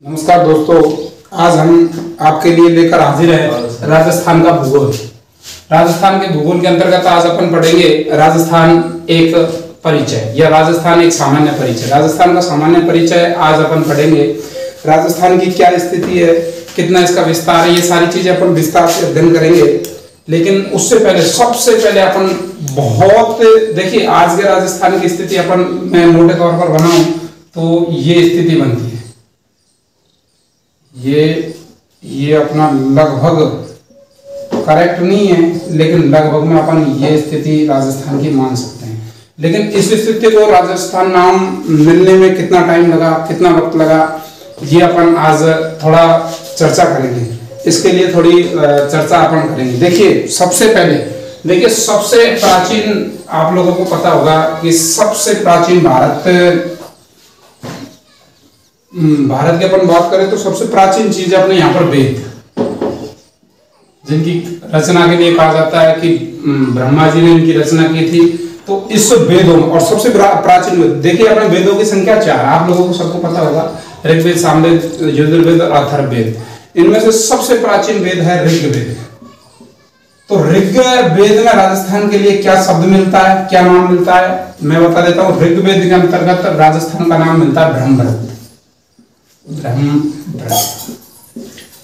नमस्कार दोस्तों, आज हम आपके लिए लेकर हाजिर हैं राजस्थान का भूगोल। राजस्थान के भूगोल के अंतर्गत आज अपन पढ़ेंगे राजस्थान एक परिचय या राजस्थान एक सामान्य परिचय। राजस्थान का सामान्य परिचय आज अपन पढ़ेंगे। राजस्थान की क्या स्थिति है, कितना इसका विस्तार है, ये सारी चीजें अपन विस्तार से अध्ययन करेंगे। लेकिन उससे पहले सबसे पहले अपन बहुत देखिए, आज के राजस्थान की स्थिति अपन मैं मोटे तौर पर बनाऊं तो ये स्थिति बनती है। ये अपना लगभग करेक्ट नहीं है, लेकिन लगभग में अपन ये स्थिति राजस्थान की मान सकते हैं। लेकिन इस स्थिति को राजस्थान नाम मिलने में कितना टाइम लगा, कितना वक्त लगा, ये अपन आज थोड़ा चर्चा करेंगे। इसके लिए थोड़ी चर्चा अपन करेंगे। देखिए, सबसे पहले सबसे प्राचीन, आप लोगों को पता होगा कि सबसे प्राचीन भारत की अपन बात करें तो सबसे प्राचीन चीज है अपने यहाँ पर वेद, जिनकी रचना के लिए कहा जाता है कि ब्रह्मा जी ने इनकी रचना की थी। तो इस वेदों में और सबसे प्राचीन वेद, देखिए अपने वेदों की संख्या 4, आप लोगों को सबको पता होगा, ऋग्वेद, सामवेद, यजुर्वेद और अथर्ववेद। इनमें से सबसे प्राचीन वेद है ऋग्वेद। तो ऋग्वेद में राजस्थान के लिए क्या शब्द मिलता है, क्या नाम मिलता है, मैं बता देता हूँ। ऋग्वेद के अंतर्गत राजस्थान का नाम मिलता है ब्रह्मरथ।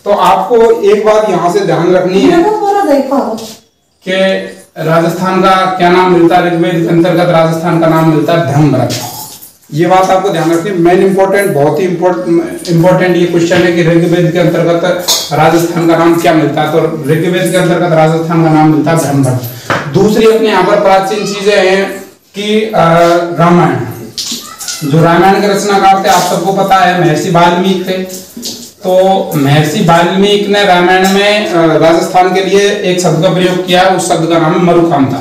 तो आपको एक बात यहां से ध्यान रखनी है कि राजस्थान का क्या नाम मिलता है। ऋग्वेद के अंतर्गत राजस्थान का नाम मिलता है ब्रह्मरथ। ये बात आपको ध्यान रखनी है। मेन इंपॉर्टेंट, बहुत ही इंपॉर्टेंट ये क्वेश्चन है कि ऋग्वेद के अंतर्गत राजस्थान का नाम क्या मिलता है। तो ऋग्वेद के अंतर्गत राजस्थान का नाम मिलता है ब्रह्मरथ। दूसरी अपने यहाँ पर प्राचीन चीजें हैं कि रामायण, जो रामायण के रचनाकार थे, आप सबको पता है, महर्षि वाल्मीकि थे। तो महर्षि वाल्मीकि ने रामायण में राजस्थान के लिए एक शब्द का प्रयोग किया है। उस शब्द का नाम है मरुकांता।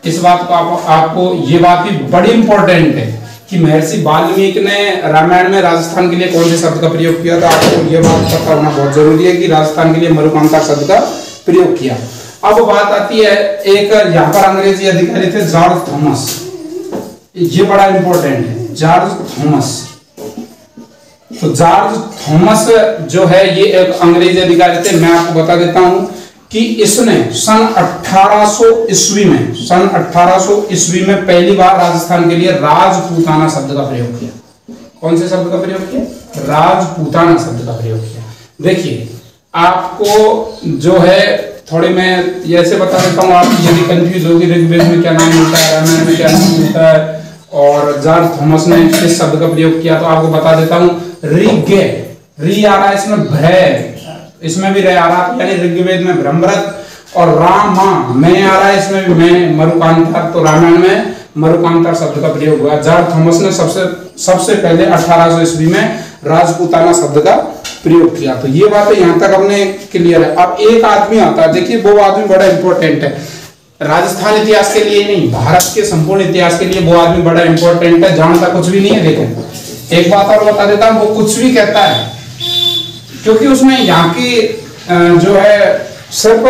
इस बात को आपको ये बात भी बड़ी इंपॉर्टेंट है कि महर्षि वाल्मीकि ने रामायण में राजस्थान के लिए कौन से शब्द का प्रयोग किया। तो आपको ये बात पता होना बहुत जरूरी है कि राजस्थान के लिए मरुकांता शब्द का प्रयोग किया। अब बात आती है, एक यहाँ पर अंग्रेजी अधिकारी थे जॉर्ज थॉमस। ये बड़ा इंपॉर्टेंट है, जॉर्ज थॉमस। तो जॉर्ज थॉमस जो है ये एक अंग्रेजी अधिकारी थे। मैं आपको बता देता हूं कि इसने सन 1800 ईस्वी में पहली बार राजस्थान के लिए राजपूताना शब्द का प्रयोग किया। कौन से शब्द का प्रयोग किया? राजपूताना शब्द का प्रयोग किया। देखिए, आपको जो है थोड़े मैं ऐसे बता देता हूँ, आप यदि कंफ्यूज होगी ऋग्वेद में क्या नाम मिलता है, रामायण में क्या नाम मिलता है और जॉर्ज थॉमस ने किस शब्द का प्रयोग किया, तो आपको बता देता हूँ। री आ रहा है इसमें, भय, इसमें भी रे आ रहा है, यानी ऋग्वेद में ब्रह्मरथ। और रामा मैं आ रहा है, इसमें भी मैं, मरुकांता। तो रामायण में मरुकांता शब्द का प्रयोग हुआ। जॉर्ज थॉमस ने सबसे पहले 1800 ईस्वी में राजपूताना शब्द का प्रयोग किया। तो ये बात है, यहाँ तक हमने क्लियर है। अब एक आदमी आता है, देखिए वो आदमी बड़ा इंपॉर्टेंट है राजस्थान इतिहास के लिए नहीं, भारत के संपूर्ण इतिहास के लिए वो आदमी बड़ा इंपॉर्टेंट है। जानता कुछ भी नहीं है, लेकिन एक बात और बता देता हूं, वो कुछ भी कहता है क्योंकि उसने यहाँ की जो है सिर्फ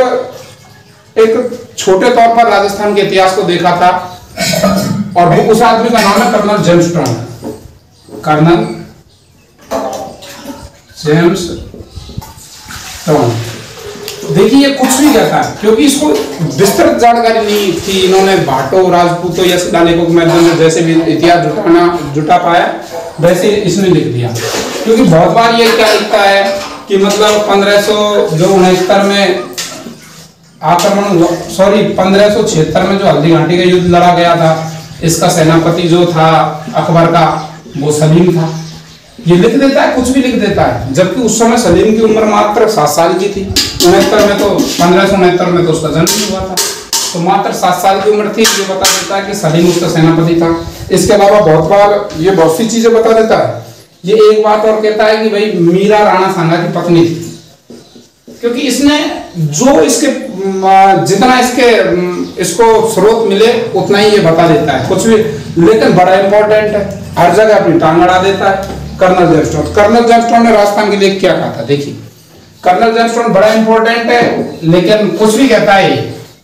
एक छोटे तौर पर राजस्थान के इतिहास को देखा था। और वो उस आदमी का नाम है colonel James Strong. Colonel James Strong. देखिए, ये कुछ भी कहता है क्योंकि इसको विस्तृत जानकारी नहीं थी। इन्होंने भाटो, राजपूतों या शिलालेखों के माध्यम से जैसे भी इतिहास जुटा पाया वैसे इसने लिख दिया। क्योंकि बहुत बार ये क्या लिखता है कि मतलब 1569 में आक्रमण, 1576 में जो हल्दी घाटी का युद्ध लड़ा गया था, इसका सेनापति जो था अकबर का, वो सलीम था। ये लिख देता है, कुछ भी लिख देता है, जबकि उस समय सलीम की उम्र मात्र 7 साल की थी। 69 में तो 1569 में तो उसका जन्म हुआ था, तो मात्र 7 साल की उम्र थी। ये बता देता है कि सलीम उसका सेनापति था। इसके अलावा बहुत बार ये बहुत सी चीजें बता देता है। ये एक बात और कहता है कि भाई मीरा राणा सांगा की पत्नी थी, क्योंकि इसने जो इसके जितना इसको स्रोत मिले उतना ही ये बता देता है, कुछ भी। लेकिन बड़ा इंपॉर्टेंट है, हर जगह अपनी टांग अड़ा देता है। Colonel James Strong. Colonel James Strong ने राजस्थान के लिए क्या कहा था? देखिए, कर्नल जेम्स स्ट्रॉन्ग बड़ा इंपॉर्टेंट है, लेकिन कुछ भी कहता है।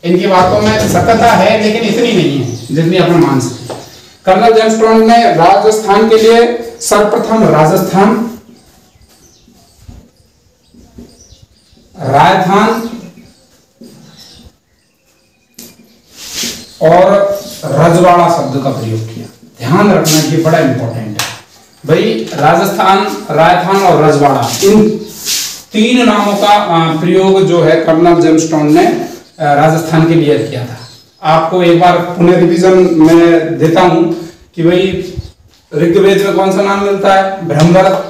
इनकी बातों में सत्यता है, लेकिन इतनी नहीं है जितनी अपने मान सकते। कर्नल जेम्स स्ट्रॉन्ग ने राजस्थान के लिए सर्वप्रथम राजस्थान राजस्थान और रजवाड़ा शब्द का प्रयोग किया। ध्यान रखना ये बड़ा इंपॉर्टेंट है भाई। राजस्थान, राजस्थान और रजवाड़ा, इन तीन नामों का प्रयोग जो है कर्नल जेम्सटोन ने राजस्थान के लिए किया था। आपको एक बार पुनः रिवीजन में देता हूं कि भाई ऋग्वेद में कौन सा नाम मिलता है, ब्रह्मवर्त।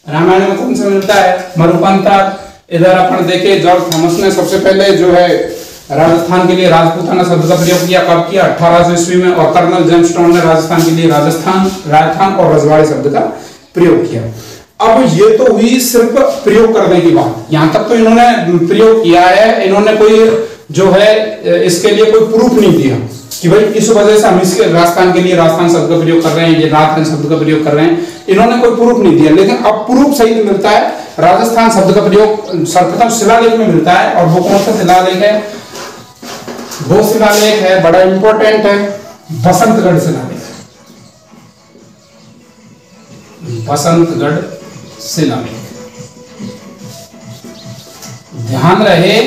रामायण में कौन सा मिलता है, मरुपंतर। इधर अपन देखे जॉर्ज थॉमस ने सबसे पहले जो है राजस्थान के लिए राजपूताना शब्द का प्रयोग किया। कब किया, 1800 ईस्वी में। और कर्नल जेम्सटोन ने राजस्थान के लिए राजस्थान और रजवाड़े शब्द का प्रयोग किया। अब ये तो हुई सिर्फ प्रयोग करने की बात, यहां तक तो इन्होंने प्रयोग किया है। इन्होंने कोई जो है इसके लिए कोई प्रूफ नहीं दिया कि भाई इस वजह से हम इसके राजस्थान के लिए राजस्थान शब्द का प्रयोग कर रहे हैं, ये राजस्थान शब्द का प्रयोग कर रहे हैं। इन्होंने कोई प्रूफ नहीं दिया, लेकिन अब प्रूफ सही मिलता है। राजस्थान शब्द का प्रयोग सर्वप्रथम शिलालेख में मिलता है। और वो कौन सा शिलालेख है, वो शिलालेख है बड़ा इंपॉर्टेंट है, बसंतगढ़ शिलालेख। बसंतगढ़ शिलालेख, ध्यान रहे,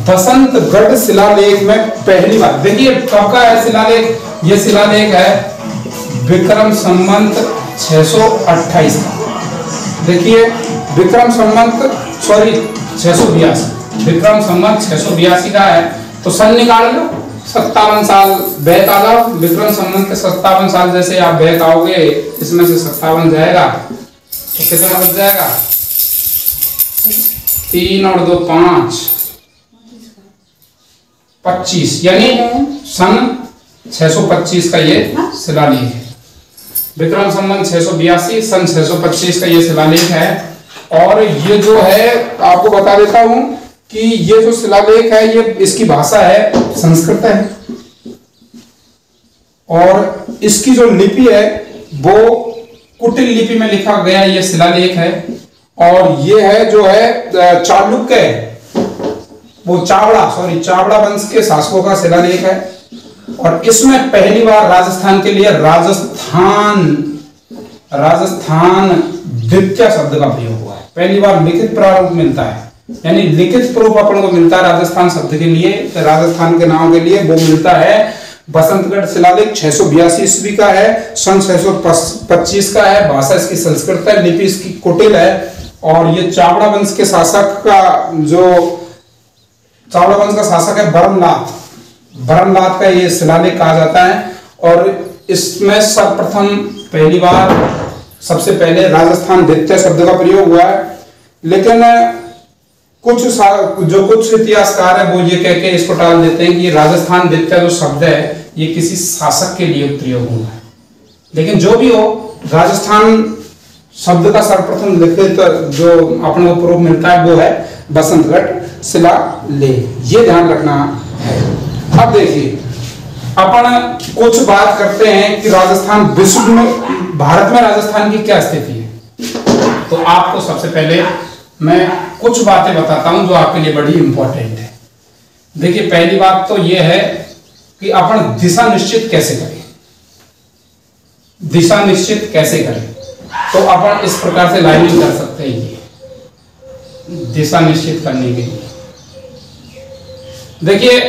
बसंतगढ़ शिलालेख में पहली बार। देखिए कब का है शिलालेख, ये शिलालेख है विक्रम संवत 628 का। देखिए विक्रम संवत 682, विक्रम संवत 682 का है। तो सन निकाल लो, 57 साल बैक आ जाओ। विक्रम संवत के 57 साल जैसे आप बैक आओगे, इसमें से 57 जाएगा तो कितना बच जाएगा, 3 और 2 5, 25, यानी सन 625 का ये शिलालेख है। विक्रम संवत 682, सन 625 का ये शिलालेख है। और ये जो है आपको बता देता हूं कि ये जो शिलालेख है, ये इसकी भाषा है संस्कृत है। और इसकी जो लिपि है वो कुटिल लिपि में लिखा गया ये शिलालेख है। और ये है जो है चालुक्य, वो चावड़ा वंश के शासकों का शिलालेख है। और इसमें पहली बार राजस्थान के लिए राजस्थान द्वितीय शब्द का प्रयोग हुआ है। पहली बार लिखित प्रारूप मिलता है, यानी लिखित प्रूफ अपन को मिलता है राजस्थान शब्द के लिए, राजस्थान के नाम के लिए। वो मिलता है बसंतगढ़ शिलालेख 682 ईस्वी का है, सन 625 का है। भाषा इसकी संस्कृत है, लिपि इसकी कुटिल है। और ये चावड़ा वंश के शासक का, जो चावड़ा वंश का शासक है बरमलात का ये शिलालेख कहा जाता है। और इसमें सर्वप्रथम पहली बार सबसे पहले राजस्थान द्वितीय शब्द का प्रयोग हुआ है। लेकिन कुछ इतिहासकार है वो ये कह के इसको टाल देते हैं कि राजस्थान द्वितीय जो शब्द है ये किसी शासक के लिए प्रयोग हुआ है। लेकिन जो भी हो, राजस्थान शब्द का सर्वप्रथम लिखित जो अपने को प्रूफ मिलता है वो है बसंतगढ़ शिलालेख, ये ध्यान रखना है। अब देखिए अपन कुछ बात करते हैं कि राजस्थान विश्व में, भारत में राजस्थान की क्या स्थिति है। तो आपको सबसे पहले मैं कुछ बातें बताता हूं जो आपके लिए बड़ी इंपॉर्टेंट है। देखिए पहली बात तो यह है कि अपन दिशा निश्चित कैसे करें। दिशा निश्चित कैसे करें, तो अपन इस प्रकार से लाइनिंग कर सकते हैं। ये दिशा निश्चित करने के लिए देखिए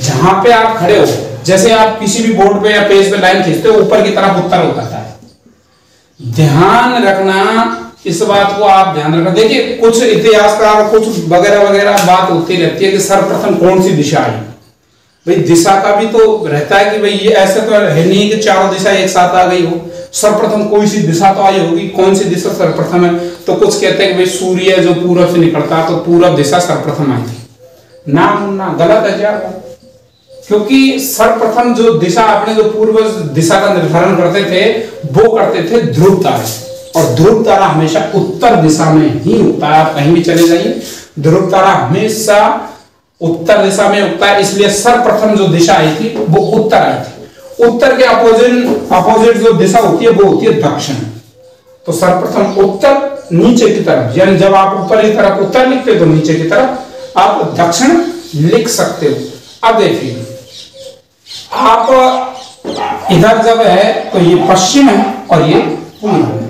जहां पे आप खड़े हो, जैसे आप किसी भी बोर्ड पे या पेज पे लाइन खींचते हो, ऊपर की तरफ उत्तर होता है। ध्यान रखना इस बात को, आप ध्यान रखना। देखिए कुछ इतिहासकार कुछ वगैरह वगैरह बात होती रहती है कि सर्वप्रथम कौन सी दिशा आई। भाई दिशा का भी तो रहता है कि भाई ये ऐसे तो है नहीं कि चारों दिशा एक साथ आ गई हो। सर्वप्रथम कोई सी दिशा तो आई होगी। कौन सी दिशा सर्वप्रथम है, तो कुछ कहते हैं कि भाई सूर्य जो पूरब से निकलता है तो पूरब दिशा सर्वप्रथम आई थी। ना गलत है क्या, क्योंकि सर्वप्रथम जो दिशा अपने जो पूर्व दिशा का निर्धारण करते थे वो करते थे ध्रुव तारे। और ध्रुव तारा हमेशा उत्तर दिशा में ही उगता है। आप कहीं भी चले जाइए, ध्रुव तारा हमेशा उत्तर दिशा में उगता है। इसलिए सर्वप्रथम जो दिशा आई थी वो उत्तर आई थी। उत्तर के अपोजिट जो दिशा होती है वो होती है दक्षिण। तो सर्वप्रथम उत्तर नीचे की तरफ, यानी जब आप ऊपर की तरफ उत्तर लिखते तो नीचे की तरफ आप दक्षिण लिख सकते हो। अब देखिए आप इधर जब है तो ये पश्चिम है और ये पूर्व है।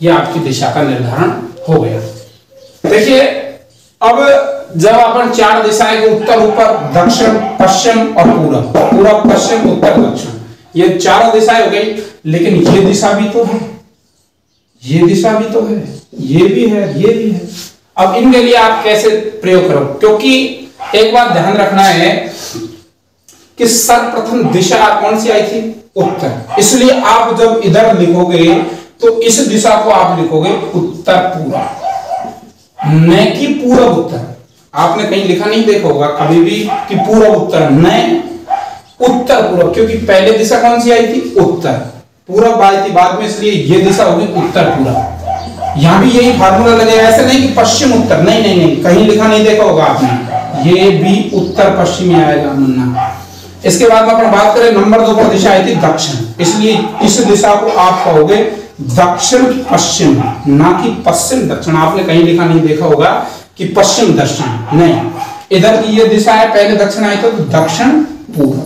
ये आपकी दिशा का निर्धारण हो गया। देखिए अब जब अपन 4 दिशाएं को उत्तर, ऊपर, दक्षिण, पश्चिम और पूरब, पूरब, पश्चिम, उत्तर, दक्षिण, ये 4 दिशाएं हो गई। लेकिन ये दिशा भी तो है, ये दिशा भी तो है, ये भी है, ये भी है। अब इनके लिए आप कैसे प्रयोग करो, क्योंकि एक बात ध्यान रखना है कि सर्वप्रथम दिशा कौन सी आई थी, उत्तर। इसलिए आप जब इधर लिखोगे तो इस दिशा को आप लिखोगे उत्तर पूर्व, न कि पूर्व उत्तर। आपने कहीं लिखा नहीं देखा होगा कभी भी कि पूर्व उत्तर, न उत्तर पूर्व, क्योंकि पहले दिशा कौन सी आई थी, उत्तर, पूर्व आई थी बाद में, इसलिए ये दिशा होगी उत्तर पूर्व। यहां भी यही फार्मूला लगेगा, ऐसे नहीं कि पश्चिम उत्तर, नहीं नहीं नहीं, कहीं लिखा नहीं देखा होगा आपने, ये भी उत्तर पश्चिम आएगा मुन्ना। इसके बाद में अपन बात करें नंबर 2 पर दिशा आई थी दक्षिण, इसलिए इस दिशा को आप कहोगे दक्षिण पश्चिम, ना कि पश्चिम दक्षिण। आपने कहीं लिखा नहीं देखा होगा कि पश्चिम दक्षिण, नहीं, इधर की ये दिशा है, पहले दक्षिण आई तो दक्षिण पूर्व।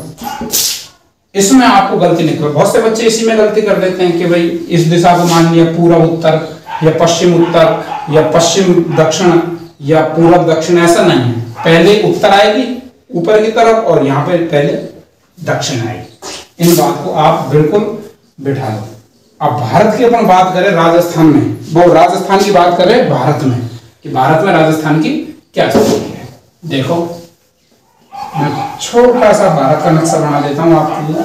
इसमें आपको गलती निकल, बहुत से बच्चे इसी में गलती कर देते हैं कि भाई इस दिशा को मान लिया पूर्व उत्तर या पश्चिम उत्तर या पश्चिम दक्षिण या पूर्व दक्षिण, ऐसा नहीं है। पहले उत्तर आएगी ऊपर की तरफ और यहाँ पे पहले दक्षिण आएगी। इन बात को आप बिल्कुल बिठा लो। अब भारत की अपन बात करें राजस्थान में, वो राजस्थान की बात करें भारत में, कि भारत में राजस्थान की क्या स्थिति है। देखो मैं छोटा सा भारत का नक्शा बना देता हूं आपके लिए,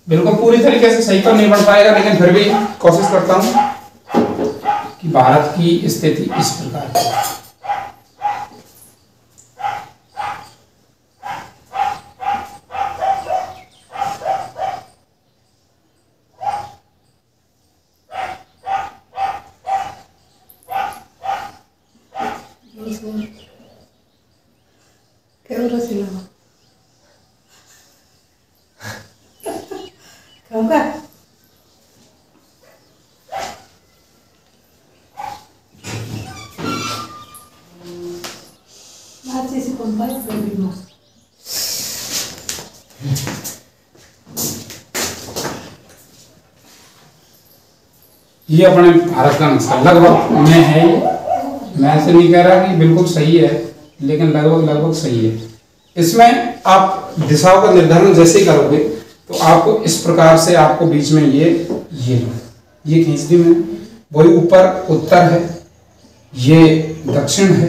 बिल्कुल पूरी तरीके से सही तो नहीं बन पाएगा, लेकिन फिर भी कोशिश करता हूं कि भारत की स्थिति इस प्रकार की। ये अपने भारत का नक्शा लगभग में है, मैं ऐसे नहीं कह रहा कि बिल्कुल सही है, लेकिन लगभग सही है। इसमें आप दिशाओं का निर्धारण जैसे ही करोगे तो आपको इस प्रकार से आपको बीच में ये खींच दी मैंने, वही ऊपर उत्तर है, ये दक्षिण है,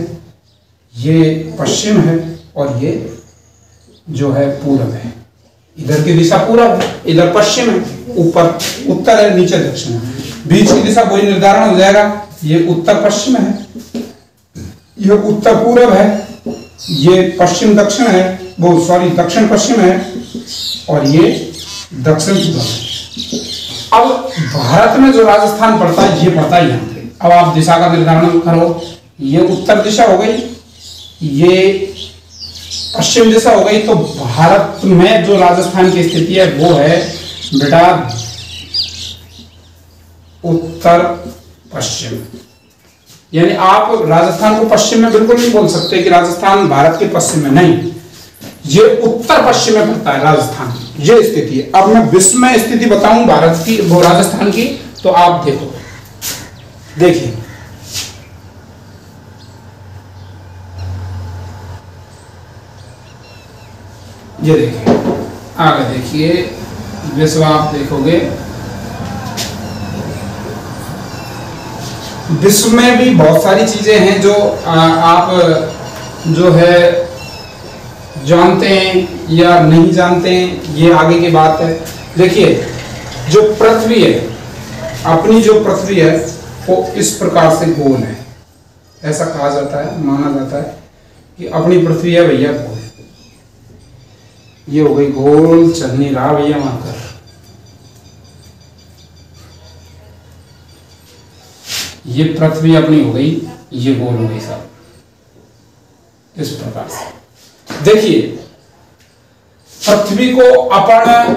ये पश्चिम है और ये जो है पूरब है। इधर की दिशा पूरब है, इधर पश्चिम है, ऊपर उत्तर है, नीचे दक्षिण है। बीच की दिशा वही निर्धारण हो जाएगा, ये उत्तर पश्चिम है, ये उत्तर पूरब है, ये पश्चिम दक्षिण है, वो सॉरी दक्षिण पश्चिम है और ये दक्षिण पूरब है। अब भारत में जो राजस्थान पड़ता है ये पड़ता है यहाँ पे। अब आप दिशा का निर्धारण करो, ये उत्तर दिशा हो गई, ये पश्चिम दिशा हो गई। तो भारत में जो राजस्थान की स्थिति है वो है बेटा उत्तर पश्चिम, यानी आप राजस्थान को पश्चिम में बिल्कुल नहीं बोल सकते कि राजस्थान भारत के पश्चिम में, नहीं, ये उत्तर पश्चिम में पड़ता है राजस्थान, ये स्थिति है। अब मैं विश्व में स्थिति बताऊं भारत की, वो राजस्थान की, तो आप देखो, देखिए ये देखिए, आगे देखिए विश्व आप देखोगे, विश्व में भी बहुत सारी चीजें हैं जो आप जो है जानते हैं या नहीं जानते हैं, ये आगे की बात है। देखिए जो पृथ्वी है, अपनी जो पृथ्वी है वो इस प्रकार से गोल है, ऐसा कहा जाता है, माना जाता है कि अपनी पृथ्वी है भैया गोल। ये हो गई गोल, चल नहीं रहा भैया मानकर। ये पृथ्वी अपनी हो गई, ये गोल हो गई साहब, इस प्रकार से। देखिए पृथ्वी को अपन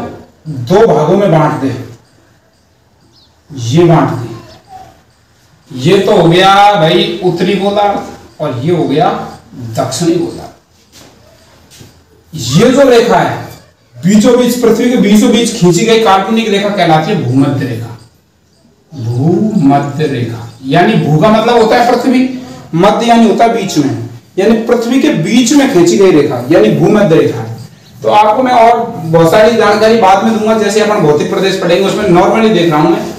2 भागों में बांट दे, ये बांट दे, ये तो हो गया भाई उत्तरी गोलार्ध और ये हो गया दक्षिणी गोलार्ध। ये जो रेखा है बीचों बीच, पृथ्वी के बीचों बीच खींची गई काल्पनिक रेखा कहलाती है भूमध्य रेखा। भूमध्य रेखा यानी भू का मतलब होता है पृथ्वी, मध्य यानी होता है बीच में, यानी पृथ्वी के बीच में खींची गई रेखा यानी भूमध्य रेखा है। तो आपको मैं और बहुत सारी जानकारी बाद में दूंगा, जैसे अपन भौतिक प्रदेश पढ़ेंगे उसमें नॉर्मली देख रहा हूं मैं।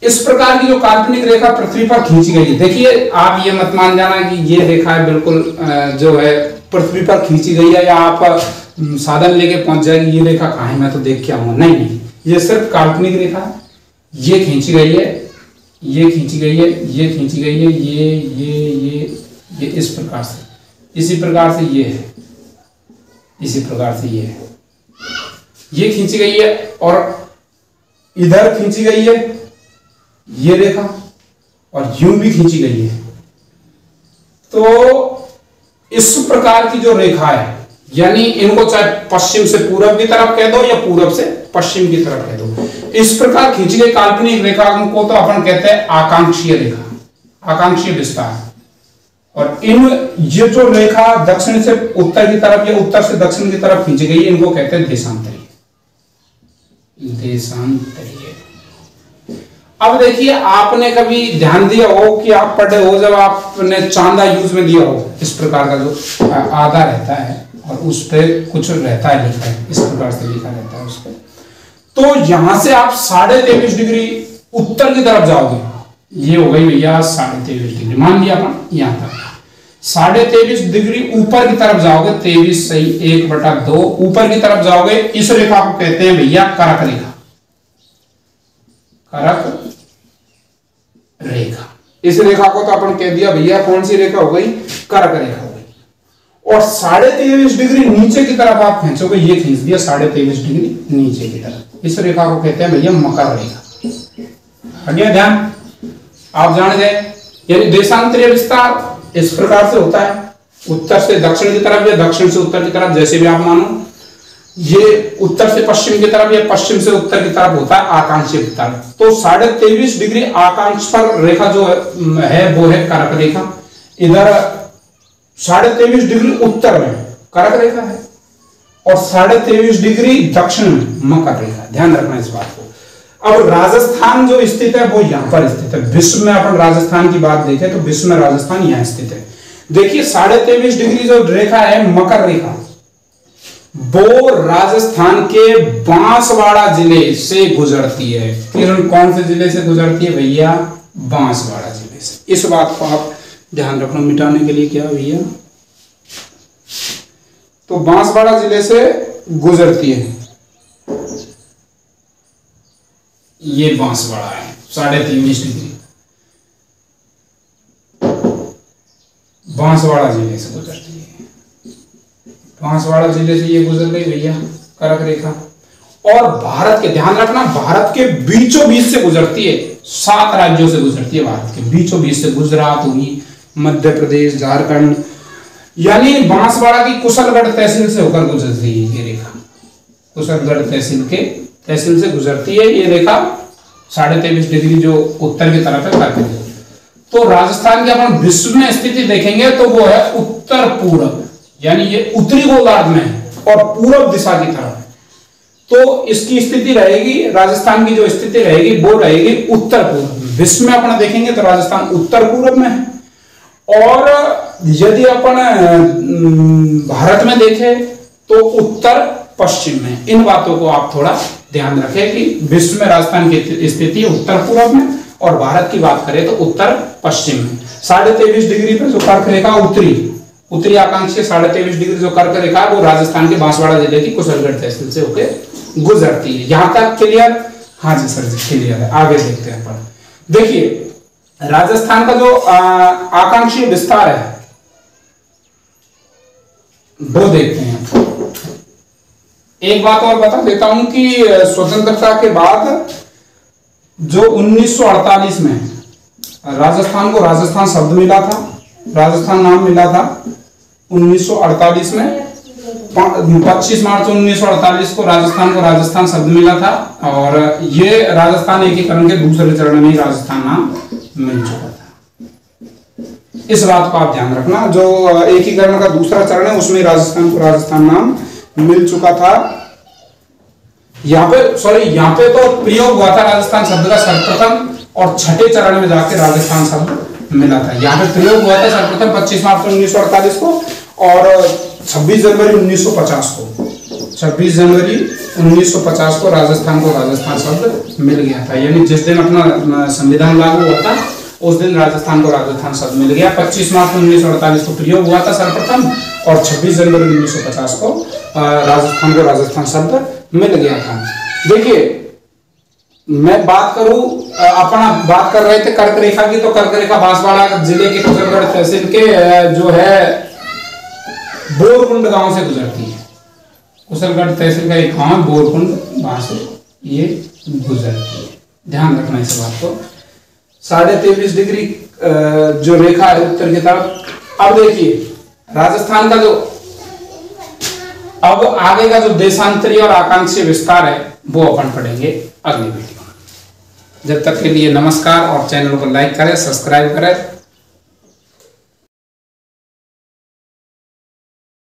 इस प्रकार की जो काल्पनिक रेखा पृथ्वी पर खींची गई है, देखिए आप ये मत मान जाना कि ये रेखा है बिल्कुल जो है पृथ्वी पर खींची गई है, या आप साधन लेके पहुंच जाएगी ये रेखा कहाँ है मैं तो देख के आऊंगा, नहीं, ये सिर्फ काल्पनिक रेखा है। ये खींची गई है, ये खींची गई है, ये खींची गई है, ये इस प्रकार से, इसी प्रकार से ये है, इसी प्रकार से ये है, ये खींची गई है, और इधर खींची गई है ये रेखा, और यूं भी खींची गई है। तो इस प्रकार की जो रेखा है, यानी इनको चाहे पश्चिम से पूरब की तरफ कह दो या पूरब से पश्चिम की तरफ कह दो, इस प्रकार खींची गई काल्पनिक रेखा को तो अपन कहते हैं आकांक्षीय रेखा, आकांक्षीय विस्तार। और ये जो रेखा दक्षिण से उत्तर की तरफ या उत्तर से दक्षिण की तरफ खींची गई है, इनको कहते हैं देशांतरीय, देशांतरीय। अब देखिए, आपने कभी ध्यान दिया हो कि आप पढ़े हो, जब आपने चांदा यूज में दिया हो, इस प्रकार का जो आधा रहता है और उस पे कुछ रहता है लिखा है, इस प्रकार से लिखा रहता है उस पे, तो यहां से आप 23.5 डिग्री उत्तर की तरफ जाओगे, ये हो गई भैया 23.5 डिग्री, मान लिया अपन यहां तक। 23.5 डिग्री ऊपर की तरफ जाओगे, 23 सही 1/2 ऊपर की तरफ जाओगे, इस रेखा को कहते हैं भैया करक रेखा, करक रेखा। इस रेखा को तो अपन कह दिया भैया कौन सी रेखा हो गई, करक रेखा हो गई। और 23.5 डिग्री नीचे की तरफ आप खींचोगे, ये खींच दिया 23.5 डिग्री नीचे की तरफ, इस रेखा को कहते हैं भैया मकर रेखा। हटिया ध्यान, आप जान गए, यानी देशांतरीय विस्तार इस प्रकार से होता है, उत्तर से दक्षिण की तरफ या दक्षिण से उत्तर की तरफ, जैसे भी आप मानो। ये उत्तर से पश्चिम की तरफ या पश्चिम से उत्तर की तरफ होता है आकांक्षीय विस्तार। तो 23.5 डिग्री आकांक्ष पर रेखा जो है वो है करक रेखा। इधर 23.5 डिग्री उत्तर में करक रेखा है और 23.5 डिग्री दक्षिण में मकर रेखा। ध्यान रखना इस बात को। अब राजस्थान जो स्थित है वो यहां पर स्थित है। विश्व में अपन राजस्थान की बात देखें तो विश्व में राजस्थान यहां स्थित है। देखिए 23.5 डिग्री जो रेखा है मकर रेखा, वो राजस्थान के बांसवाड़ा जिले से गुजरती है। किरण कौन से जिले से गुजरती है भैया? बांसवाड़ा जिले से। इस बात को आप ध्यान रखना, मिटाने के लिए क्या भैया, तो बांसवाड़ा जिले से गुजरती है। ये बांसवाड़ा है 23.5 डिग्री बांसवाड़ा जिले से गुजरती है। बांसवाड़ा जिले से ये गुजर गई भैया करक रेखा। और भारत के, ध्यान रखना, भारत के बीचों बीच से गुजरती है। 7 राज्यों से गुजरती है भारत के बीचों बीच से। गुजरात हुई, मध्य प्रदेश, झारखंड, यानी बांसवाड़ा की कुशलगढ़ तहसील से होकर गुजरती है ये रेखा। कुशलगढ़ तहसील से गुजरती है ये रेखा 23.5 डिग्री जो उत्तर की तरफ है करक रेखा। तो राजस्थान की अपन विश्व में स्थिति देखेंगे तो वो है उत्तर पूर्व, यानी ये उत्तरी गोलार्ध में है और पूर्व दिशा की तरफ है। तो इसकी स्थिति रहेगी, राजस्थान की जो स्थिति रहेगी वो रहेगी उत्तर पूर्व। विश्व में अपन देखेंगे तो राजस्थान उत्तर पूर्व में है। और यदि अपन भारत में देखें तो उत्तर पश्चिम में। इन बातों को आप थोड़ा ध्यान रखें कि विश्व में राजस्थान की स्थिति उत्तर पूर्व में और भारत की बात करें तो उत्तर पश्चिम में। 23.5 डिग्री पे जो कर्क रेखा उत्तरी आकांक्षीय 23.5 डिग्री जो कर्क रेखा है वो राजस्थान के बांसवाड़ा जिले की कुशलगढ़ तहसील से होकर गुजरती है। यहां तक क्लियर? हाँ जी सर जी क्लियर है। आगे देखते हैं अपन। देखिए राजस्थान का जो आकांक्षीय विस्तार है वो देखते हैं। एक बात और बता देता हूं कि स्वतंत्रता के बाद जो 1948 में राजस्थान को राजस्थान शब्द मिला था, राजस्थान नाम मिला था 1948 में। 25 मार्च 1948 को राजस्थान शब्द मिला था और ये राजस्थान एकीकरण के दूसरे चरण में ही राजस्थान नाम मिल चुका था। इस बात को आप ध्यान रखना, जो एकीकरण का दूसरा चरण है उसमें राजस्थान को राजस्थान नाम मिल चुका था। यहाँ पे तो प्रयोग हुआ था राजस्थान शब्द का सर्वप्रथम और छठे चरण में जाके राजस्थान शब्द मिला था। यहाँ पे प्रयोग हुआ था सर्वप्रथम 25 मार्च 1948 को और 26 जनवरी 1950 को। 26 जनवरी 1950 को राजस्थान को राजस्थान शब्द मिल गया था, यानी जिस दिन अपना संविधान लागू हुआ था उस दिन राजस्थान को राजस्थान शब्द मिल गया। 25 मार्च 1948 को प्रयोग हुआ था सर्वप्रथम और 26 जनवरी 1950 को राजस्थान को राजस्थान शब्द मिल गया था। देखिए मैं बात करूं, अपना बात कर रहे थे कर्क रेखा की, तो कर्क रेखा बांसवाड़ा जिले के कुशलगढ़ तहसील के जो है बोरकुंड गांव से गुजरती है। कुशलगढ़ तहसील का एक गांव है बोरकुंड, वहां से ये गुजरती है, ध्यान रखना इस बात को। 23.5 डिग्री जो रेखा है उत्तर की तरफ। अब देखिए राजस्थान का जो अब आगे का जो देशांतरीय और आकांक्षी विस्तार है वो अपन पढ़ेंगे अगली वीडियो में। जब तक के लिए नमस्कार और चैनल को लाइक करें, सब्सक्राइब करें।